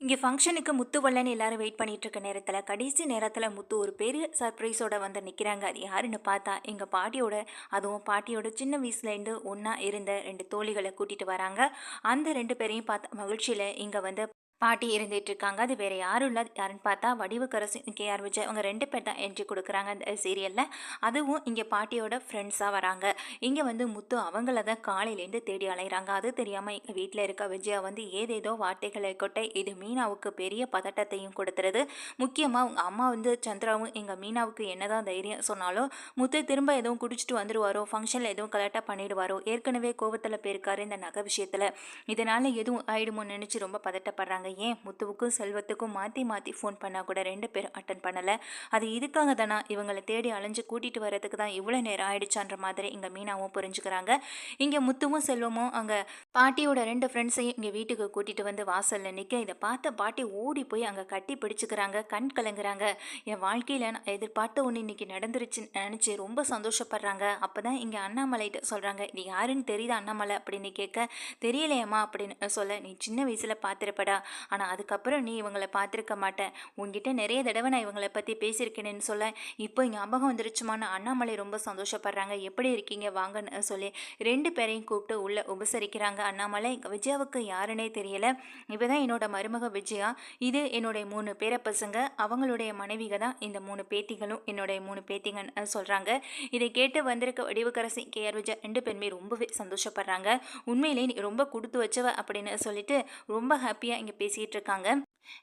இங்கே ஃபங்க்ஷனுக்கு முத்து வரலன்னு எல்லாரும் வெயிட் பண்ணிட்டு இருக்க நேரத்தில் கடைசி நேரத்தில் முத்து ஒரு பெரிய சர்ப்ரைஸோட வந்து நிற்கிறாங்க. அது யாருன்னு பார்த்தா எங்கள் பாட்டியோட, அதுவும் பாட்டியோட சின்ன வயசுலேருந்து ஒன்றா இருந்த ரெண்டு தோழிகளை கூட்டிகிட்டு வராங்க. அந்த ரெண்டு பேரையும் பார்த்த மகிழ்ச்சியில் இங்கே வந்து பாட்டி இருந்துட்டு இருக்காங்க. அது வேற யாரும் இல்லை, யாருன்னு பார்த்தா வடிவுக்கரசி, கேஆர் விஜய், அவங்க ரெண்டு பேர் தான் என்ட்ரி கொடுக்குறாங்க அந்த சீரியலில். அதுவும் இங்கே பாட்டியோட ஃப்ரெண்ட்ஸாக வராங்க. இங்கே வந்து முத்து அவங்கள தான் காலையிலேருந்து தேடி அலைகிறாங்க. அது தெரியாமல் எங்கள் வீட்டில் இருக்க விஜயா வந்து ஏதேதோ வார்த்தைகளை கொட்ட இது மீனாவுக்கு பெரிய பதட்டத்தையும் கொடுத்துருது. முக்கியமாக அவங்க அம்மா வந்து சந்திராவும் எங்கள் மீனாவுக்கு என்னதான் தைரியம் சொன்னாலும் முத்து திரும்ப எதுவும் குடிச்சிட்டு வந்துடுவாரோ, ஃபங்க்ஷனில் எதுவும் கரெக்டாக பண்ணிடுவாரோ, ஏற்கனவே கோவத்தில் போயிருக்காரு இந்த நகை விஷயத்தில், இதனால் எதுவும் ஆயிடுமோன்னு நினச்சி ரொம்ப பதட்டப்படுறாங்க. ஏன் முத்துவுக்கும் செல்வத்துக்கும் மாற்றி மாற்றி ஃபோன் பண்ணால் கூட ரெண்டு பேரும் அட்டன் பண்ணலை. அது இதுக்காக தானா இவங்களை தேடி அலைஞ்சு கூட்டிகிட்டு வரதுக்கு தான் இவ்வளோ நேரம் ஆயிடுச்சான்ற மாதிரி இங்கே மீனாவும் புரிஞ்சுக்கிறாங்க. இங்கே முத்துவும் செல்வமும் அங்கே பாட்டியோட ரெண்டு ஃப்ரெண்ட்ஸையும் இங்கே வீட்டுக்கு கூட்டிகிட்டு வந்து வாசலில் நிற்க இதை பார்த்த பாட்டி ஓடி போய் அங்கே கட்டி பிடிச்சிக்கிறாங்க, கண் கலங்குறாங்க. என் வாழ்க்கையில் நான் எதிர்பார்த்த ஒன்று இன்னைக்கு நடந்துருச்சுன்னு நினச்சி ரொம்ப சந்தோஷப்படுறாங்க. அப்போ தான் இங்கே அண்ணாமலைகிட்ட சொல்கிறாங்க, இது யாருன்னு தெரியுது அண்ணாமலை அப்படின்னு கேட்க, தெரியலையம்மா அப்படின்னு சொல்ல, நீ சின்ன வயசில் பார்த்துருப்படா, ஆனால் அதுக்கப்புறம் நீ இவங்களை பார்த்துருக்க மாட்டேன், உங்ககிட்ட நிறைய தடவை நான் இவங்களை பற்றி பேசியிருக்கேன்னு சொல்ல, இப்போ ஞாபகம் வந்துருச்சுமான அண்ணாமலை ரொம்ப சந்தோஷப்படுறாங்க. எப்படி இருக்கீங்க வாங்கன்னு சொல்லி ரெண்டு பேரையும் கூப்பிட்டு உள்ள உபசரிக்கிறாங்க. அண்ணாமலை, விஜயாவுக்கு யாருன்னே தெரியல, இவதான் என்னோட மருமக விஜயா, இது என்னுடைய 3 பேர பசங்க, அவங்களுடைய மனைவிக தான் இந்த 3 பேத்திகளும் என்னுடைய 3 பேத்திங்கன்னு சொல்கிறாங்க. இதை கேட்டு வந்திருக்க வடிவுக்கரசி, கேஆர் விஜயா ரெண்டு பேருமே ரொம்பவே சந்தோஷப்படுறாங்க. உண்மையிலே நீ ரொம்ப கொடுத்து வச்சவ அப்படின்னு சொல்லிட்டு ரொம்ப ஹாப்பியாக இங்கே பேசிகிட்டு இருக்காங்க.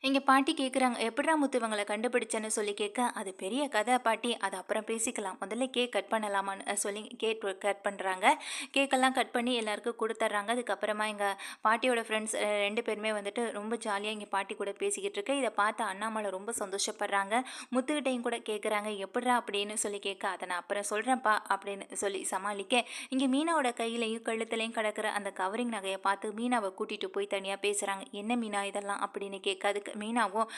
எங்கள் பாட்டி கேட்குறாங்க, எப்படிடா முத்து இவங்களை கண்டுபிடிச்சேன்னு சொல்லி கேட்க, அது பெரிய கதை பாட்டி, அது அப்புறம் பேசிக்கலாம், முதல்ல கேக் கட் பண்ணலாமான்னு சொல்லி கேக் கட் பண்ணுறாங்க. கேக்கெல்லாம் கட் பண்ணி எல்லாருக்கும் கொடுத்துட்றாங்க. அதுக்கப்புறமா எங்கள் பாட்டியோட ஃப்ரெண்ட்ஸ் ரெண்டு பேருமே வந்துட்டு ரொம்ப ஜாலியாக எங்கள் பாட்டி கூட பேசிக்கிட்டு இருக்கு. இதை பார்த்து அண்ணாமலை ரொம்ப சந்தோஷப்படுறாங்க. முத்துக்கிட்டையும் கூட கேட்குறாங்க, எப்படிடா அப்படின்னு சொல்லி கேட்க, அதை நான் அப்புறம் சொல்கிறேன்ப்பா அப்படின்னு சொல்லி சமாளிக்க, இங்கே மீனாவோட கையிலையும் கழுத்துலையும் கிடக்கிற அந்த கவரிங் நகையை பார்த்து மீனாவை கூட்டிகிட்டு போய் தனியாக பேசுகிறாங்க. என்ன மீனா இதெல்லாம் அப்படின்னு கேட்க, அதுக்கு மீனாவும்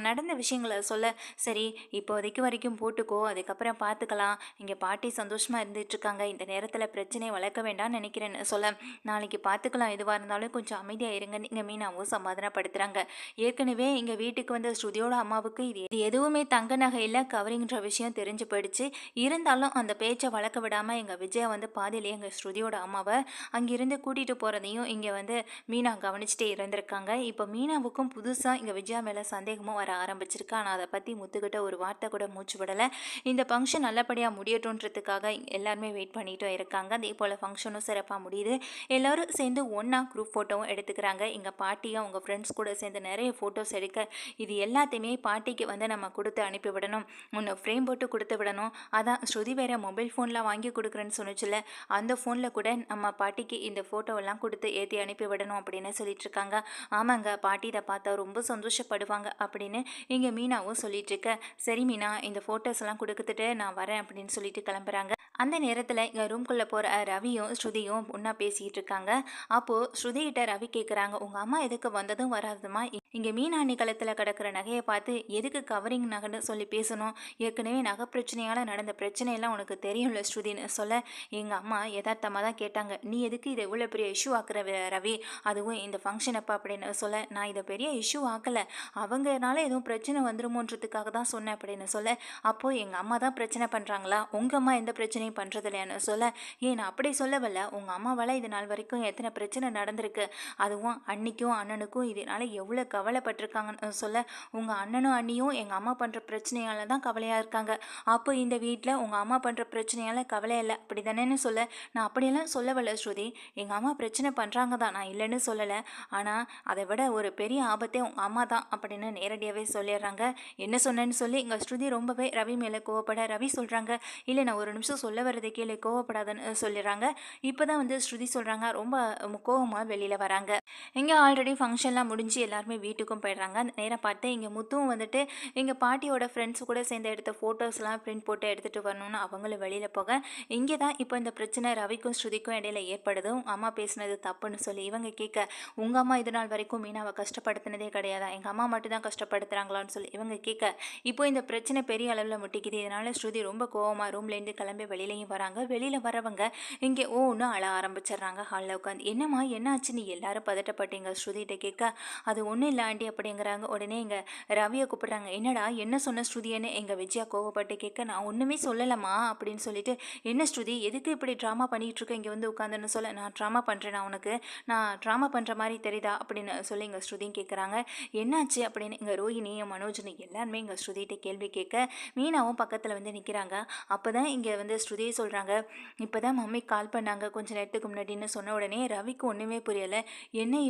நடந்த விஷயங்களை சொல்ல, சரி இப்போதைக்கு வரைக்கும் போட்டுக்கோ, அதுக்கப்புறம் பார்த்துக்கலாம், இங்கே பாட்டி சந்தோஷமாக இருந்துகிட்ருக்காங்க, இந்த நேரத்தில் பிரச்சனையை வளர்க்க வேண்டாம்னு நினைக்கிறேன்னு சொல்ல, நாளைக்கு பார்த்துக்கலாம், எதுவாக இருந்தாலும் கொஞ்சம் அமைதியாக இருங்கன்னு இங்கே மீனாவும் சமாதானப்படுத்துகிறாங்க. ஏற்கனவே இங்கே வீட்டுக்கு வந்த ஸ்ருதியோட அம்மாவுக்கு இது எதுவுமே தங்க நகை இல்லை, கவரிங்கிற விஷயம் தெரிஞ்சு போயிடுச்சு. இருந்தாலும் அந்த பேச்சை வளர்க்க விடாமல் எங்கள் விஜயா வந்து பாதியிலேயே எங்கள் ஸ்ருதியோட அம்மாவை அங்கிருந்து கூட்டிகிட்டு போகிறதையும் இங்கே வந்து மீனா கவனிச்சுட்டே இருந்திருக்காங்க. இப்போ மீனாவுக்கும் புதுசாக இங்கே விஜயா மேலே சந்தேகமும் வர ஆரம்பிச்சிருக்கு. ஆனால் அதை பற்றி முத்துக்கிட்ட ஒரு வார்த்தை கூட மூச்சு விடலை. இந்த ஃபங்க்ஷன் நல்லபடியாக முடியட்டுன்றதுக்காக எல்லாருமே வெயிட் பண்ணிட்டு இருக்காங்க. அதே போல் ஃபங்க்ஷனும் சிறப்பாக முடியுது. எல்லோரும் சேர்ந்து ஒன்றா குரூப் ஃபோட்டோவும் எடுத்துக்கிறாங்க. எங்கள் பாட்டியும் அவங்க ஃப்ரெண்ட்ஸ் கூட சேர்ந்து நிறைய ஃபோட்டோஸ் எடுக்க, இது எல்லாத்தையுமே பாட்டிக்கு வந்து நம்ம கொடுத்து அனுப்பி விடணும், ஒன்று ஃப்ரேம் போட்டு கொடுத்து விடணும். அதான் ஸ்ருதி வேறு மொபைல் ஃபோனில் வாங்கி கொடுக்குறேன்னு சொன்னிச்சுல, அந்த ஃபோனில் கூட நம்ம பாட்டிக்கு இந்த ஃபோட்டோவெல்லாம் கொடுத்து ஏற்றி அனுப்பி விடணும் அப்படின்னு சொல்லிட்டு இருக்காங்க. ஆமாங்க பாட்டி, இதை பார்த்தா ரொம்ப சந்தோஷப்படுவாங்க அப்படின்னு இங்கே மீனாவும் சொல்லிட்டு இருக்க, சரி மீனா, இந்த ஃபோட்டோஸ் எல்லாம் கொடுத்துட்டு நான் வரேன் அப்படின்னு சொல்லிட்டு கிளம்புறாங்க. அந்த நேரத்தில் இங்கே ரூம்குள்ளே போகிற ரவியும் ஸ்ருதியும் ஒன்றா பேசிகிட்டு இருக்காங்க. அப்போது ஸ்ருதிகிட்ட ரவி கேட்குறாங்க, உங்கள் அம்மா எதுக்கு வந்ததும் வராதுமா இங்கே மீனா அண்ணி கழுத்தில் கிடக்கிற நகையை பார்த்து எதுக்கு கவரிங் நகைன்னு சொல்லி பேசணும், ஏற்கனவே நகை பிரச்சனையால் நடந்த பிரச்சனையெல்லாம் உனக்கு தெரியும்ல ஸ்ருதின்னு சொல்ல, எங்கள் அம்மா யதார்த்தமாக தான் கேட்டாங்க, நீ எதுக்கு இதை இவ்வளோ பெரிய இஷ்யூ ஆக்குற ரவி, அதுவும் இந்த ஃபங்க்ஷன் அப்போ அப்படின்னு சொல்ல, நான் இதை பெரிய இஷ்யூ ஆக்கலை, அவங்கனால எதுவும் பிரச்சனை வந்துருமோன்றதுக்காக தான் சொன்னேன் அப்படின்னு சொல்ல, அப்போது எங்கள் அம்மா தான் பிரச்சனை பண்ணுறாங்களா, உங்கள் அம்மா எந்த பிரச்சனையும் பண்ணுறது இல்லையான்னு சொல்ல, ஏன் நான் அப்படி சொல்லவில்ல, உங்கள் அம்மாவால் இது நாள் வரைக்கும் எத்தனை பிரச்சனை நடந்திருக்கு, அதுவும் அன்னிக்கும் அண்ணனுக்கும் இதனால் எவ்வளோ கவலைப்பட்டிருக்காங்கன்னு சொல்ல, உங்கள் அண்ணனும் அண்ணியும் எங்கள் அம்மா பண்ணுற பிரச்சனையால் தான் கவலையாக இருக்காங்க, அப்போ இந்த வீட்டில் உங்கள் அம்மா பண்ணுற பிரச்சனையால் கவலை இல்லை அப்படி தானேன்னு சொல்ல, நான் அப்படியெல்லாம் சொல்லவில்லை ஸ்ருதி, எங்கள் அம்மா பிரச்சனை பண்ணுறாங்க தான், நான் இல்லைன்னு சொல்லலை, ஆனால் அதை விட ஒரு பெரிய ஆபத்தே உங்கள் அம்மா தான் அப்படின்னு நேரடியாகவே சொல்லிடுறாங்க. என்ன சொன்னேன்னு சொல்லி இங்கே ஸ்ருதி ரொம்பவே ரவி மேலே கோவப்பட, ரவி சொல்கிறாங்க, இல்லை நான் ஒரு நிமிஷம் சொல்ல வரதை கேளு, கோவப்படாதுன்னு சொல்லிடுறாங்க. இப்போ தான் வந்து ஸ்ருதி சொல்கிறாங்க, ரொம்ப கோவமாக வெளியில் வராங்க. இங்கே ஆல்ரெடி ஃபங்க்ஷன்லாம் முடிஞ்சு எல்லாருமே வீட்டுக்கும் போயிடுறாங்க. நேரம் பார்த்து இங்கே முத்துவும் வந்துட்டு எங்கள் பாட்டியோட ஃப்ரெண்ட்ஸ் கூட சேர்ந்து எடுத்த ஃபோட்டோஸ்லாம் பிரிண்ட் போட்டு எடுத்துகிட்டு வரணும்னு அவங்களும் வெளியில் போக, இங்கே தான் இப்போ இந்த பிரச்சனை ரவிக்கும் ஸ்ருதிக்கும் இடையில ஏற்படுது. உங்கள் அம்மா பேசுனது தப்புன்னு சொல்லி இவங்க கேட்க, உங்கள் அம்மா இது நாள் வரைக்கும் மீனாவை கஷ்டப்படுத்தினதே கிடையாதா, எங்கள் அம்மா மட்டும் தான் கஷ்டப்படுத்துகிறாங்களான்னு சொல்லி இவங்க கேட்க, இப்போ இந்த பிரச்சனை பெரிய அளவில் முட்டிக்குது. இதனால் ஸ்ருதி ரொம்ப கோவமாக ரூம்லேருந்து கிளம்பி வெளியிலையும் வராங்க. வெளியில் வரவங்க இங்கே ஒன்று அழ ஆரம்பிச்சிடுறாங்க. ஹாலில் உட்காந்து, என்னம்மா என்ன ஆச்சு, நீ எல்லாரும் பதட்டப்பட்டீங்க ஸ்ருதிகிட்ட கேட்க, அது ஒன்றும் இல்லை இல்லை ஆண்டி அப்படிங்கிறாங்க. உடனே எங்கள் ரவியை கூப்பிடுறாங்க. என்னடா என்ன சொன்ன ஸ்ருதின்னு எங்கள் விஜயா கோவப்பட்டு கேட்க, நான் ஒன்றுமே சொல்லலம்மா அப்படின்னு சொல்லிட்டு, என்ன ஸ்ருதி எதுக்கு இப்படி ட்ராமா பண்ணிகிட்டு இருக்க இங்கே வந்து உட்காந்துன்னு சொல்ல, நான் ட்ராமா பண்ணுறேன் நான் உனக்கு, நான் ட்ராமா பண்ணுற மாதிரி தெரியுதா அப்படின்னு சொல்லி எங்கள் ஸ்ருதியும் கேட்குறாங்க. என்னாச்சு அப்படின்னு எங்கள் ரோஹிணி மனோஜ்னு எல்லாருமே எங்கள் ஸ்ருதிகிட்ட கேள்வி கேட்க, மீனாவும் பக்கத்தில் வந்து நிற்கிறாங்க. அப்போ தான் இங்கே வந்து ஸ்ருதியை சொல்கிறாங்க, இப்போ தான் மம்மி கால் பண்ணாங்க கொஞ்ச நேரத்துக்கு முன்னாடின்னு சொன்ன உடனே ரவிக்கு ஒன்றுமே புரியலை. என்ன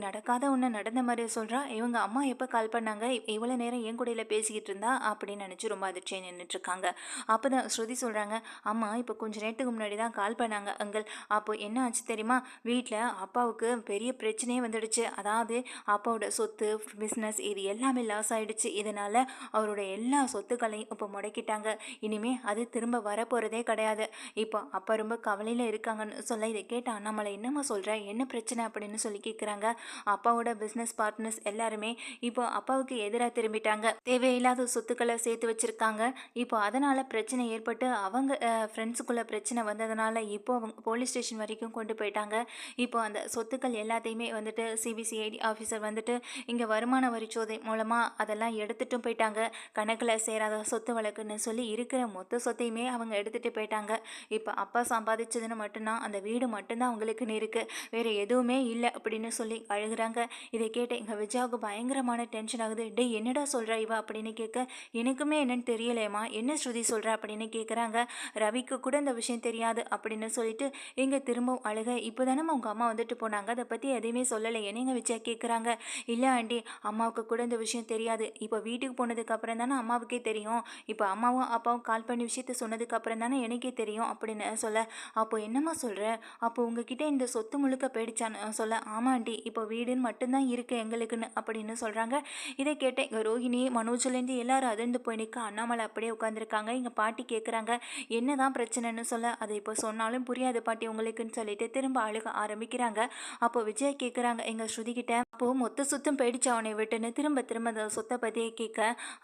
நடக்காத ஒன்று நடந்த மாதிரி சொல்கிறா, இவங்க அம்மா எப்போ கால் பண்ணாங்க, இவ்வளோ நேரம் என் கூடையில் பேசிக்கிட்டு இருந்தா அப்படின்னு நினச்சி ரொம்ப அதிர்ச்சியாக நின்றுட்டுருக்காங்க. அப்போ தான் ஸ்ருதி சொல்கிறாங்க, அம்மா இப்போ கொஞ்ச நேரத்துக்கு முன்னாடி தான் கால் பண்ணாங்க அங்கிள். அப்போ என்ன ஆச்சு தெரியுமா, வீட்டில் அப்பாவுக்கு பெரிய பிரச்சனையே வந்துடுச்சு. அதாவது அப்பாவோட சொத்து, பிஸ்னஸ் இது எல்லாமே லாஸ் ஆகிடுச்சு. இதனால் அவரோட எல்லா சொத்துக்களையும் இப்போ முடக்கிட்டாங்க. இனிமேல் அது திரும்ப வரப்போகிறதே கிடையாது. இப்போ அப்பா ரொம்ப கவலையில் இருக்காங்கன்னு சொல்ல, இதை கேட்ட அண்ணாமலை, என்னம்மா சொல்கிற, என்ன பிரச்சனை அப்படின்னு சொல்லி கேட்குறாங்க. அப்பாவோட பிஸ்னஸ் பார்ட்னர்ஸ் எல்லாருமே இப்போ அப்பாவுக்கு எதிராக திரும்பிட்டாங்க. தேவையில்லாத சொத்துக்களை சேர்த்து வச்சுருக்காங்க. இப்போ அதனால் பிரச்சனை ஏற்பட்டு அவங்க ஃப்ரெண்ட்ஸுக்குள்ளே பிரச்சனை வந்ததுனால இப்போ அவங்க போலீஸ் ஸ்டேஷன் வரைக்கும் கொண்டு போயிட்டாங்க. இப்போ அந்த சொத்துக்கள் எல்லாத்தையுமே வந்துட்டு சிபிசிஐடி ஆஃபீஸர் வந்துட்டு இங்கே வருமான வரிச்சோதை மூலமாக அதெல்லாம் எடுத்துட்டும் போயிட்டாங்க. கணக்கில் சேராத சொத்து வழக்குன்னு சொல்லி இருக்கிற மொத்த சொத்தையுமே அவங்க எடுத்துகிட்டு போயிட்டாங்க. இப்போ அப்பா சம்பாதிச்சதுன்னு மட்டும்தான் அந்த வீடு மட்டும்தான் அவங்களுக்குன்னு இருக்குது, வேறு எதுவுமே இல்லை அப்படின்னு சொல்லி அழுகிறாங்க. இதை கேட்டு எங்கள் விஜயாவுக்கு பயங்கரமான டென்ஷன் ஆகுது. டே என்னடா சொல்கிறா இவ அப்படின்னு கேட்க, எனக்குமே என்னன்னு தெரியலையம்மா, என்ன ஸ்ருதி சொல்கிற அப்படின்னு கேட்குறாங்க. ரவிக்கு கூட இந்த விஷயம் தெரியாது அப்படின்னு சொல்லிட்டு எங்க திரும்பவும் அழுக. இப்போ தானே உங்கள் அம்மா வந்துட்டு போனாங்க, அதை பற்றி எதையுமே சொல்லலையேன்னு எங்கள் விஜயா கேட்குறாங்க. இல்லை ஆண்டி, அம்மாவுக்கு கூட இந்த விஷயம் தெரியாது. இப்போ வீட்டுக்கு போனதுக்கு அப்புறம் தானே அம்மாவுக்கே தெரியும். இப்போ அம்மாவும் அப்பாவும் கால் பண்ணி விஷயத்த சொன்னதுக்கு அப்புறம் தானே எனக்கே தெரியும் அப்படின்னு சொல்ல, அப்போ என்னம்மா சொல்கிற, அப்போ உங்ககிட்ட இந்த சொத்து முழுக்க போயிடுச்சான்னு சொல்ல, ஆமா ஆண்டி, இப்போ வீடுன்னு மட்டும்தான் இருக்குது எங்களுக்குன்னு அப்படின்னு சொல்கிறாங்க. இதை கேட்ட எங்கள் ரோஹிணி மனோஜ்லேருந்து எல்லாரும் அதிர்ந்து போய் நிற்க, அண்ணாமலை அப்படியே உட்காந்துருக்காங்க. எங்கள் பாட்டி கேட்குறாங்க, என்னதான் பிரச்சனைன்னு சொல்ல, அதை இப்போ சொன்னாலும் புரியாது பாட்டி உங்களுக்குன்னு சொல்லிட்டு திரும்ப அழுக ஆரம்பிக்கிறாங்க. அப்போ விஜய் கேட்குறாங்க எங்கள் ஸ்ருதி கிட்ட, அப்போது மொத்த சொத்தும் போயிடுச்சு அவனை விட்டுன்னு திரும்ப திரும்ப அந்த சொத்தை பற்றியே கேட்க,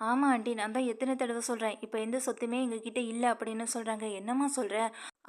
ஆமாம் ஆண்டி, நான் தான் எத்தனை தடவை சொல்கிறேன், இப்போ எந்த சொத்துமே எங்ககிட்ட இல்லை அப்படின்னு சொல்கிறாங்க. என்னம்மா சொல்கிற,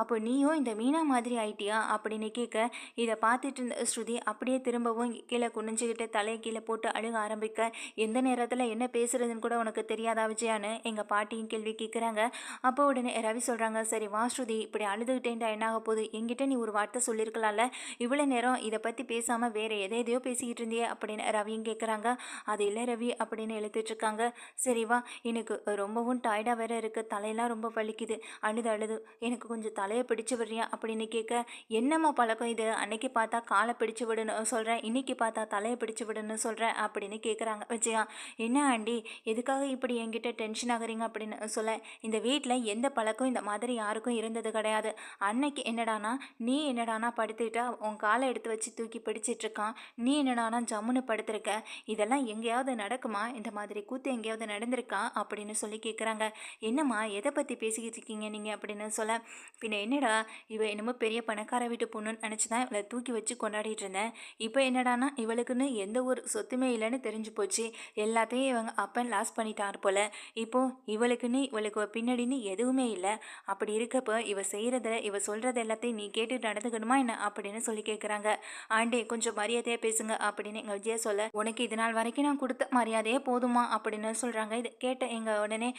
அப்போ நீயும் இந்த மீனா மாதிரி ஆயிட்டியா அப்படின்னு கேட்க, இதை பார்த்துட்டு இருந்த ஸ்ருதி அப்படியே திரும்பவும் கீழே குனிஞ்சுக்கிட்டு தலையை கீழே போட்டு அழுக ஆரம்பிக்க, எந்த நேரத்தில் என்ன பேசுறதுன்னு கூட உனக்கு தெரியாதா விஜயான்னு எங்கள் பாட்டியும் கேள்வி கேட்குறாங்க. அப்போ உடனே ரவி சொல்கிறாங்க, சரி வா ஸ்ருதி, இப்படி அழுதுகிட்டேன்டா என்னாக போகுது, என்கிட்ட நீ ஒரு வார்த்தை சொல்லியிருக்கலாம்ல, இவ்வளோ நேரம் இதை பற்றி பேசாமல் வேறு எதையோ பேசிக்கிட்டு இருந்தியே அப்படின்னு ரவியும் கேட்குறாங்க. அது இல்லை ரவி அப்படின்னு எழுத்துட்ருக்காங்க. சரி வா, எனக்கு ரொம்பவும் டயர்டாக வேற இருக்குது, தலையெல்லாம் ரொம்ப வலிக்குது, அழுது அழுது எனக்கு கொஞ்சம் தலையை பிடிச்சு விடுறியா அப்படின்னு கேட்க, என்னம்மா பழக்கம் இது, அன்னைக்கு பார்த்தா காலை பிடிச்சு விடுன்னு சொல்கிறேன், இன்னைக்கு பார்த்தா தலையை பிடிச்சு விடுன்னு சொல்கிறேன் அப்படின்னு கேட்குறாங்க விஜயா. என்ன ஆண்டி, எதுக்காக இப்படி என்கிட்ட டென்ஷன் ஆகுறீங்க அப்படின்னு சொல்ல, இந்த வீட்டில் எந்த பழக்கம் இந்த மாதிரி யாருக்கும் இருந்தது கிடையாது. அன்னைக்கு என்னடானா நீ என்னடானா படுத்துக்கிட்டா உன் காலை எடுத்து வச்சு தூக்கி பிடிச்சிட்ருக்கான், நீ என்னடானா ஜம்முன்னு படுத்திருக்க, இதெல்லாம் எங்கேயாவது நடக்குமா, இந்த மாதிரி கூத்து எங்கேயாவது நடந்திருக்கா அப்படின்னு சொல்லி கேட்குறாங்க. என்னம்மா எதை பற்றி பேசிக்கிட்டு இருக்கீங்க நீங்கள் அப்படின்னு சொல்ல, பின்ன என்னடா இவ என்னமோ பெரிய பணக்கார வீட்டு பொண்ணுன்னு நினச்சி தான் இவளை தூக்கி வச்சு கொண்டாடிட்டு இருந்தேன், இப்போ என்னடானா இவளுக்குன்னு எந்த ஒரு சொத்துமே இல்லைன்னு தெரிஞ்சு போச்சு, எல்லாத்தையும் இவங்க அப்பன் லாஸ் பண்ணிட்டார் போல, இப்போது இவளுக்கு பின்னாடின்னு எதுவுமே இல்லை, அப்படி இருக்கப்போ இவ செய்கிறத இவ சொல்கிறது எல்லாத்தையும் நீ கேட்டு நடந்துக்கணுமா என்ன அப்படின்னு சொல்லி கேட்குறாங்க. ஆண்டே கொஞ்சம் மரியாதையாக பேசுங்க அப்படின்னு எங்கள் விஜயா சொல்ல, உனக்கு இது நாள் வரைக்கும் நான் கொடுத்த மரியாதையே போதுமா அப்படின்னு சொல்கிறாங்க. இது கேட்ட எங்கள் உடனே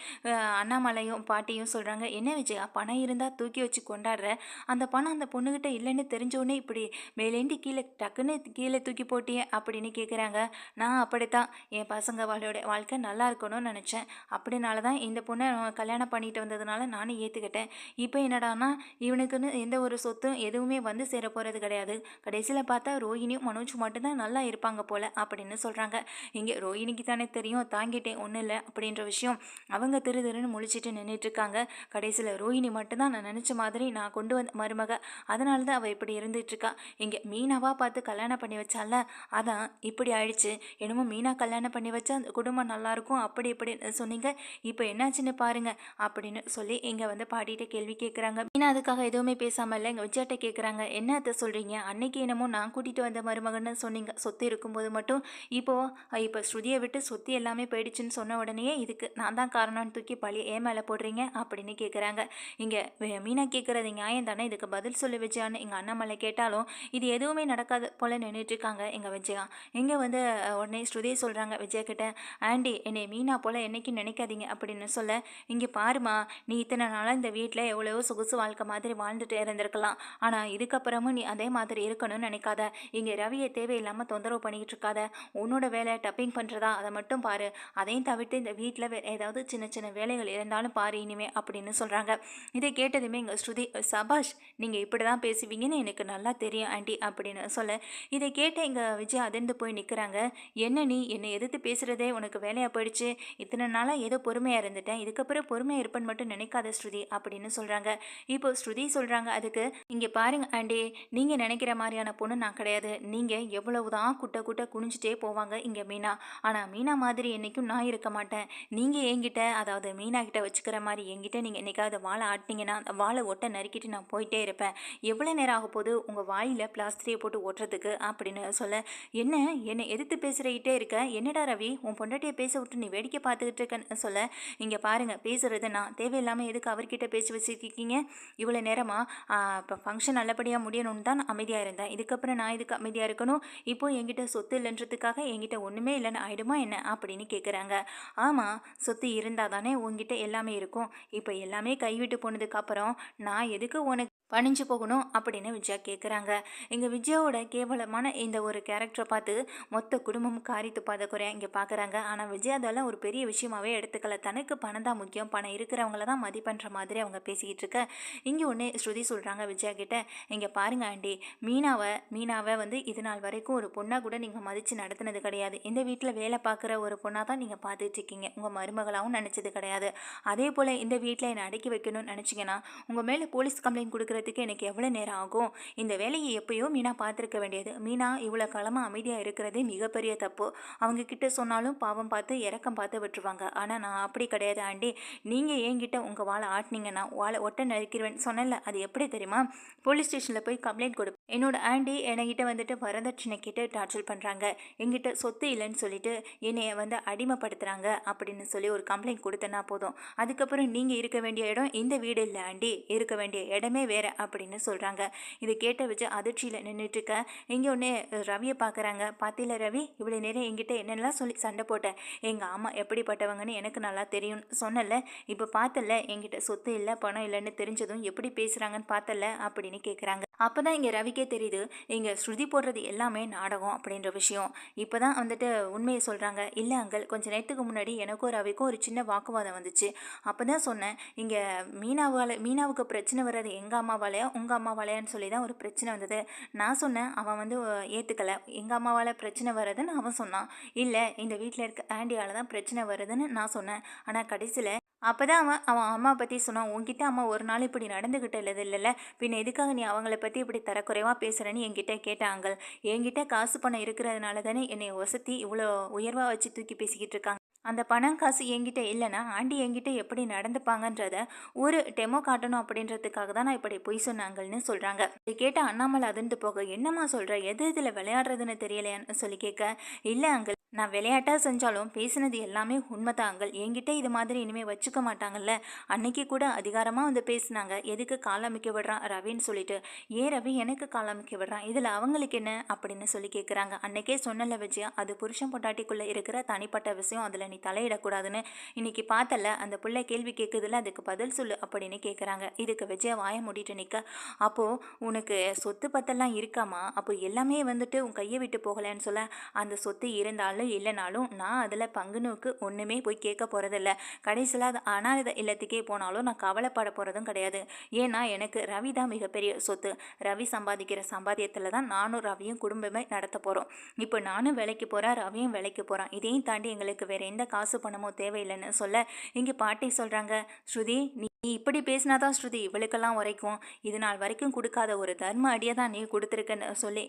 அண்ணாமலையும் பாட்டியும் சொல்கிறாங்க, என்ன விஜயா பணம் இருந்தால் தூக்கி வச்சு கொண்டாடுற, அந்த பணம் அந்த பொண்ணுகிட்ட இல்லைன்னு தெரிஞ்சோடனே இப்படி மேலேண்டி கீழே டக்குன்னு கீழே தூக்கி போட்டியே அப்படின்னு கேட்குறாங்க. நான் அப்படித்தான், என் பசங்க வாழ்க்கை நல்லா இருக்கணும்னு நினச்சேன், அப்படினால தான் இந்த பொண்ணை கல்யாணம் பண்ணிட்டு வந்ததுனால நானும் ஏற்றுக்கிட்டேன், இப்போ என்னடானா இவனுக்குன்னு எந்த ஒரு சொத்தும் எதுவுமே வந்து சேர போகிறது கிடையாது, கடைசியில் பார்த்தா ரோஹிணியும் மனோஜ் மட்டும்தான் நல்லா இருப்பாங்க போல அப்படின்னு சொல்கிறாங்க. இங்கே ரோஹிணிக்கு தானே தெரியும் தாங்கிட்டேன் ஒன்றும் இல்லை அப்படின்ற விஷயம், அவங்க திரு திருன்னு முழிச்சிட்டு நின்றுட்டுருக்காங்க. கடைசியில் ரோஹிணி மட்டும்தான் நான் நினச்ச மாதிரி நான் கொண்டு வந்த மருமக, அதனால தான் அவள் இப்படி இருந்துகிட்ருக்கா, இங்கே மீனாவாக பார்த்து கல்யாணம் பண்ணி வச்சால அதான் இப்படி ஆயிடுச்சு, என்னமோ மீனா கல்யாணம் பண்ணி வச்சா அந்த குடும்பம் நல்லாயிருக்கும் அப்படி இப்படி சொன்னீங்க, இப்போ என்னாச்சுன்னு பாருங்க அப்படின்னு சொல்லி இங்கே வந்து பாட்டிகிட்ட கேள்வி கேட்குறாங்க. மீனா அதுக்காக எதுவுமே பேசாமல் இல்லை, எங்கள் விஜயாட்ட கேட்குறாங்க, என்ன அதை சொல்கிறீங்க, அன்னைக்கு என்னமோ நான் கூட்டிகிட்டு வந்த மருமகன்னு சொன்னீங்க, சொத்து இருக்கும்போது மட்டும் இப்போ ஸ்ருதியை விட்டு சொத்து எல்லாமே போயிடுச்சுன்னு சொன்ன உடனே இதுக்கு நான் தான் காரணம்னு தூக்கி பழி ஏன் மேலே போடுறீங்க அப்படின்னு கேட்குறாங்க. இங்கே மீனா கேட்குறது நியாயம் தானே, இதுக்கு பதில் சொல்லு விஜயான்னு எங்கள் அண்ணாமலை கேட்டாலும் இது எதுவுமே நடக்காத போல் நின்றுட்டுருக்காங்க எங்கள் விஜயா. இங்கே வந்து உடனே ஸ்ருதி சொல்கிறாங்க விஜயா கிட்ட, ஆண்டி என்னை மீனா போல் என்னைக்கும் நினைக்காதீங்க அப்படின்னு சொல்ல, இங்கே பாருமா, நீ இத்தனை நாளாக இந்த வீட்டில் எவ்வளவோ சொகுசு வாழ்க்கை மாதிரி வாழ்ந்துட்டு இருந்திருக்கலாம். ஆனால் இதுக்கப்புறமும் நீ அதே மாதிரி இருக்கணும்னு நினைக்காத. இங்கே ரவியை தேவையில்லாமல் தொந்தரவு பண்ணிக்கிட்டு இருக்காத. உன்னோட வேலை டப்பிங் பண்ணுறதா அதை மட்டும் பாரு. அதையும் தவிர்த்து இந்த வீட்டில் வேறு ஏதாவது சின்ன சின்ன வேலைகள் இருந்தாலும் பாரு இனிமே அப்படின்னு சொல்கிறாங்க. இதை கேட்டதுமே எங்கள் ஸ்ருதி, சபாஷ், நீங்கள் இப்படி தான் பேசுவீங்கன்னு எனக்கு நல்லா தெரியும் ஆண்டி அப்படின்னு சொல்ல, இதை கேட்ட எங்கள் விஜய் அதிர்ந்து போய் நிற்கிறாங்க. என்ன நீ என்னை எதிர்த்து பேசுகிறதே உனக்கு வேலையாக போயிடுச்சு. இத்தனை நாளாக ஏதோ பொறுமையாக இருந்துட்டேன், இதுக்கப்புறம் பொறுமையாக இருப்பேன்னு மட்டும் நினைக்காத ஸ்ருதி அப்படின்னு சொல்கிறாங்க. இப்போ ஸ்ருதி சொல்கிறாங்க அதுக்கு, இங்கே பாருங்க ஆண்டி, நீங்கள் நினைக்கிற மாதிரியான பொண்ணு நான் கிடையாது. நீங்கள் எவ்வளவுதான் குட்ட குட்ட குனிஞ்சிட்டே போவாங்க இங்கே மீனா. ஆனால் மீனா மாதிரி என்றைக்கும் நான் இருக்க மாட்டேன். நீங்கள் என்கிட்ட, அதாவது மீனா கிட்ட வச்சுக்கிற மாதிரி என்கிட்ட நீங்கள் என்னைக்காவது வாழை ஆட்டினீங்கன்னா அந்த வாழை ஒட்ட நறுக்கிட்டு நான் போயிட்டே இருப்பேன். எவ்வளோ நேரம் ஆக போது உங்கள் வாயில் பிளாஸ்டரியை போட்டு ஓட்டுறதுக்கு அப்படின்னு சொல்ல, என்ன என்னை எதிர்த்து பேசுகிட்டே இருக்க, என்னடா ரவி உன் பொண்டாட்டியை பேச விட்டு நீ வேடிக்கை பார்த்துக்கிட்டு இருக்கன்னு சொல்ல, இங்கே பாருங்கள், பேசுகிறது நான், தேவையில்லாமல் எதுக்கு அவர்கிட்ட பேசி வச்சுருக்கீங்க. இவ்வளோ நேரமாக இப்போ ஃபங்க்ஷன் நல்லபடியாக முடியணும்னு தான் நான் அமைதியாக இருந்தேன். இதுக்கப்புறம் நான் இதுக்கு அமைதியாக இருக்கணும். இப்போது என்கிட்ட சொத்து இல்லைன்றதுக்காக என்கிட்ட ஒன்றுமே இல்லைன்னு ஆயிடுமா என்ன அப்படின்னு கேட்குறாங்க. ஆமாம், சொத்து இருந்தால் தானே உங்ககிட்ட எல்லாமே இருக்கும். இப்போ எல்லாமே கைவிட்டு போனதுக்கப்புறம் நான் எதுக்கு உனக்கு பணிஞ்சு போகணும் அப்படின்னு விஜயா கேட்குறாங்க. எங்கள் விஜயாவோட கேவலமான இந்த ஒரு கேரக்டரை பார்த்து மொத்த குடும்பமும் காரி துப்பாத குறையா இங்கே பார்க்குறாங்க. ஆனால் விஜயா அதெல்லாம் ஒரு பெரிய விஷயமாவே எடுத்துக்கல. தனக்கு பணம் தான் முக்கியம், பணம் இருக்கிறவங்கள தான் மதிப்பென்ற மாதிரி அவங்க பேசிக்கிட்டு இருக்க. இங்கே ஒன்று ஸ்ருதி சொல்கிறாங்க விஜயா கிட்ட, இங்கே பாருங்க ஆண்டி, மீனாவை வந்து இது நாள் வரைக்கும் ஒரு பொண்ணாக கூட நீங்கள் மதித்து நடத்துனது கிடையாது. இந்த வீட்டில் வேலை பார்க்குற ஒரு பொண்ணாக தான் நீங்கள் பார்த்துட்டு இருக்கீங்க. உங்கள் மருமகளாகவும் நினச்சது கிடையாது. அதே போல் இந்த வீட்டில் என்னை அடக்கி வைக்கணும்னு நினச்சிங்கன்னா உங்கள் மேலே போலீஸ் கம்ப்ளைண்ட் கொடுக்குறதுக்கு எனக்கு எவ்வளோ நேரம் ஆகும். இந்த வேலையை எப்பயோ மீனா பார்த்துருக்க வேண்டியது. மீனா இவ்வளோ காலமாக அமைதியாக இருக்கிறதே மிகப்பெரிய தப்பு. அவங்க கிட்ட சொன்னாலும் பாவம் பார்த்து இறக்கம் பார்த்து விட்டுருவாங்க. ஆனால் நான் அப்படி கிடையாது ஆண்டி. நீங்கள் என்கிட்ட உங்கள் வாழை ஆட்டினீங்கன்னா வாழை ஒட்ட நறுக்கிடுவேன் சொன்னல, அது எப்படி தெரியுமா? போலீஸ் ஸ்டேஷனில் போய் கம்ப்ளைண்ட் கொடு. என்னோட ஆண்டி என்கிட்ட வந்துட்டு வரதட்சணை கேட்டு டார்ச்சர் பண்ணுறாங்க, என்கிட்ட சொத்து இல்லைன்னு சொல்லிட்டு என்னைய வந்து அடிமைப்படுத்துகிறாங்க அப்படின்னு சொல்லி ஒரு கம்ப்ளைண்ட் கொடுத்தனா போதும். அதுக்கப்புறம் நீங்கள் இருக்க வேண்டிய இடம் இந்த வீடு இல்லை ஆண்டி, இருக்க வேண்டிய இடமே வேறு அப்படின்னு சொல்கிறாங்க. இதை கேட்ட வச்சு அதிர்ச்சியில் நின்றுட்டுருக்க. இங்கே ஒன்று ரவியை பார்க்குறாங்க. பார்த்தில ரவி, இவ்வளோ நேரம் என்கிட்ட என்னெல்லாம் சொல்லி சண்டை போட்டேன். எங்கள் அம்மா எப்படிப்பட்டவங்கன்னு எனக்கு நல்லா தெரியும்னு சொன்னல, இப்போ பார்த்தல என்கிட்ட சொத்து இல்லை பணம் இல்லைன்னு தெரிஞ்சதும் எப்படி பேசுகிறாங்கன்னு பார்த்தல அப்படின்னு கேட்குறாங்க. அப்போ தான் இங்கே ரவிக்கே தெரியுது, இங்கே ஸ்ருதி போடுறது எல்லாமே நாடகம் அப்படின்ற விஷயம். இப்போ தான் வந்துட்டு உண்மையை சொல்கிறாங்க. இல்லை அங்கிள், கொஞ்சம் நேரத்துக்கு முன்னாடி எனக்கும் ரவிக்கும் ஒரு சின்ன வாக்குவாதம் வந்துச்சு. அப்போ தான் சொன்னேன், இங்கே மீனாவுக்கு பிரச்சனை வர்றது எங்கள் அம்மாவாலையா உங்கள் அம்மாவாலையான்னு சொல்லி தான் ஒரு பிரச்சனை வந்தது. நான் சொன்னேன், அவன் வந்து ஏற்றுக்கலை. எங்கள் அம்மாவால் பிரச்சனை வருதுன்னு அவன் சொன்னான். இல்லை, இந்த வீட்டில் இருக்க ஆண்டியால் தான் பிரச்சனை வருதுன்னு நான் சொன்னேன். ஆனால் கடைசியில் அப்போ தான் அவன் அம்மா பற்றி சொன்னான். உன்கிட்ட அம்மா ஒரு நாள் இப்படி நடந்துக்கிட்ட இல்லைல்ல, பின்ன எதுக்காக நீ அவங்கள பற்றி இப்படி தரக்குறைவாக பேசுகிறேன்னு என்கிட்ட கேட்டாங்க. என்கிட்ட காசு பணம் இருக்கிறதுனால தானே என்னை வசதி இவ்வளோ உயர்வாக வச்சு தூக்கி பேசிக்கிட்டு இருக்காங்க. அந்த பணம் காசு என்கிட்ட இல்லைன்னா ஆண்டி என்கிட்ட எப்படி நடந்துப்பாங்கன்றத ஒரு டெமோ காட்டணும் அப்படின்றதுக்காக தான் நான் இப்படி பொய் சொன்னாங்கன்னு சொல்கிறாங்க. இதை கேட்ட அண்ணாமலை அதிர்ந்து போக, என்னம்மா சொல்கிற, எது இதில் விளையாடுறதுன்னு தெரியலையான்னு சொல்லி கேட்க, இல்லை அங்கிள், நான் விளையாட்டாக செஞ்சாலும் பேசினது எல்லாமே உண்மைதான் அங்கிள். என்கிட்ட இது மாதிரி இனிமேல் வச்சுக்க மாட்டாங்கல்ல. அன்னைக்கு கூட அதிகாரமாக வந்து பேசினாங்க, எதுக்கு காலமிக்க விடுறான் ரவின்னு சொல்லிட்டு. ஏன் ரவி எனக்கு காலமிக்க விடுறான், இதில் அவங்களுக்கு என்ன அப்படின்னு சொல்லி கேட்குறாங்க. அன்னைக்கே சொன்னல விஜயா, அது புருஷன் பொட்டாட்டிக்குள்ளே இருக்கிற தனிப்பட்ட விஷயம், அதில் நீ தலையிடக்கூடாதுன்னு. இன்னைக்கு பார்த்தல அந்த பிள்ளை கேள்வி கேட்குதுல, அதுக்கு பதில் சொல்லு அப்படின்னு கேட்குறாங்க. இதுக்கு விஜயா வாய மூடிட்டு நிற்க, அப்போது உனக்கு சொத்து பத்தெல்லாம் இருக்காமா, அப்போ எல்லாமே வந்துட்டு உன் கையை விட்டு போகலன்னு சொல்ல, அந்த சொத்து இருந்தாலும் இல்லைனாலும் நான் அதில் பங்குனுக்கு ஒன்றுமே போய் கேட்க போகிறதில்ல. கடைசியில் அது அனாதை இல்லத்துக்கே போனாலும் நான் கவலைப்பட போகிறதும் கிடையாது. ஏன்னா எனக்கு ரவி தான் மிகப்பெரிய சொத்து. ரவி சம்பாதிக்கிற சம்பாத்தியத்தில் தான் நானும் ரவியும் குடும்பமே நடத்த போகிறோம். இப்போ நானும் வேலைக்கு போகிறேன், ரவியும் வேலைக்கு போகிறான். இதையும் தாண்டி எங்களுக்கு வேறு எந்த காசு பணமோ தேவையில்லைன்னு சொல்ல, இங்கே பாட்டி சொல்கிறாங்க, ஸ்ருதி நீ இப்படி பேசினா தான் ஸ்ருதி இவளுக்கெல்லாம் உரைக்கும். இது நாள் வரைக்கும் கொடுக்காத ஒரு தர்ம அடியை தான் நீ கொடுத்துருக்கன்னு சொல்லி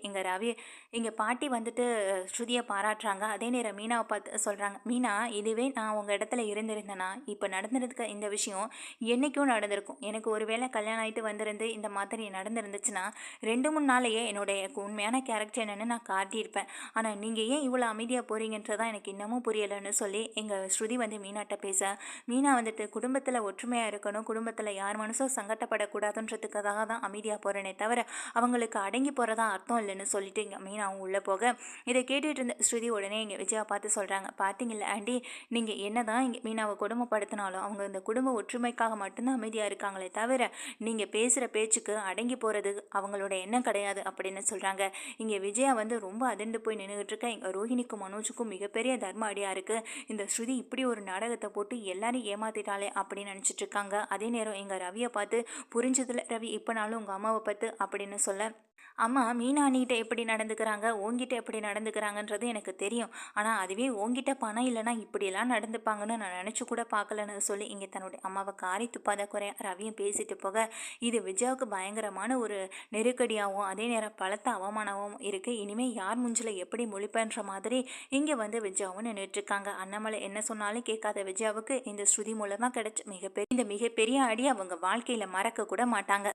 இங்கே பாட்டி வந்துட்டு ஸ்ருதியை பாராட்டுறாங்க. அதே நேரம் மீனாவை பார்த்து சொல்கிறாங்க, மீனா, இதுவே நான் உங்கள் இடத்துல இருந்திருந்தேன்னா இப்போ நடந்திருக்க இந்த விஷயம் என்றைக்கும் நடந்திருக்கும். எனக்கு ஒரு வேளை கல்யாணம் ஆகிட்டு வந்திருந்து இந்த மாதிரி நடந்துருந்துச்சுன்னா 2-3 நாளையே என்னுடைய உண்மையான கேரக்டர் என்னென்னு நான் காட்டியிருப்பேன். ஆனால் நீங்கள் ஏன் இவ்வளோ அமைதியாக போகிறீங்கன்றதான் எனக்கு இன்னமும் புரியலைன்னு சொல்லி எங்கள் ஸ்ருதி வந்து மீனாட்ட பேச, மீனா வந்துட்டு குடும்பத்தில் ஒற்றுமையாக இருக்கணும், குடும்பத்தில் யார் மனசும் சங்கடப்படக்கூடாதுன்றதுக்காக தான் அமைதியாக போகிறேனே தவிர அவங்களுக்கு அடங்கி போகிறதா அர்த்தம் இல்லைன்னு சொல்லிட்டு இங்கே மீனாவும் உள்ளே போக இதை கேட்டுட்டு இருந்த ஸ்ருதி உடனே இங்கே விஜயா பார்த்து சொல்கிறாங்க, பார்த்தீங்களா ஆண்டி, நீங்கள் என்ன தான் இங்கே மீனாவை கொடுமைப்படுத்தினாலும் அவங்க இந்த குடும்ப ஒற்றுமைக்காக மட்டும்தான் அமைதியாக இருக்காங்களே தவிர நீங்கள் பேசுகிற பேச்சுக்கு அடங்கி போகிறது அவங்களோட எண்ணம் கிடையாது அப்படின்னு சொல்கிறாங்க. இங்கே விஜயா வந்து ரொம்ப அதிர்ந்து போய் நின்றுகிட்டு இருக்க இங்கே ரோஹிணிக்கும் மனோஜுக்கும் மிகப்பெரிய தர்ம அடியாக இருக்குது. இந்த ஸ்ருதி இப்படி ஒரு நாடகத்தை போட்டு எல்லாரும் ஏமாத்திட்டாலே அப்படின்னு நினச்சிட்டு இருக்காங்க. அதே நேரம் எங்கள் ரவியை பார்த்து, புரிஞ்சதில்ல ரவி, இப்போனாலும் உங்கள் அம்மாவை பார்த்து அப்படின்னு சொல்ல, அம்மா மீனா அண்ணிகிட்ட எப்படி நடந்துக்கிறாங்க, உங்ககிட்ட எப்படி நடந்துக்கிறாங்கன்றது எனக்கு தெரியும். ஆனால் அதுவே உங்ககிட்ட பணம் இல்லைன்னா இப்படியெல்லாம் நடந்துப்பாங்கன்னு நான் நினச்சி கூட பார்க்கலன்னு சொல்லி இங்கே தன்னுடைய அம்மாவை காரி துப்பாத குறைய ரவியும் பேசிட்டு போக, இது விஜயாவுக்கு பயங்கரமான ஒரு நெருக்கடியாகவும் அதே நேரம் பலத்த அவமானமும் இருக்குது. இனிமேல் யார் முஞ்சில் எப்படி முழிப்பேன்ற மாதிரி இங்கே வந்து விஜயாவும் நின்றுட்டுருக்காங்க. அண்ணாமலை என்ன சொன்னாலும் கேட்காத விஜயாவுக்கு இந்த ஸ்ருதி மூலமாக கிடைச்ச மிகப்பெரிய அடி அவங்க வாழ்க்கையில் மறக்க கூட மாட்டாங்க.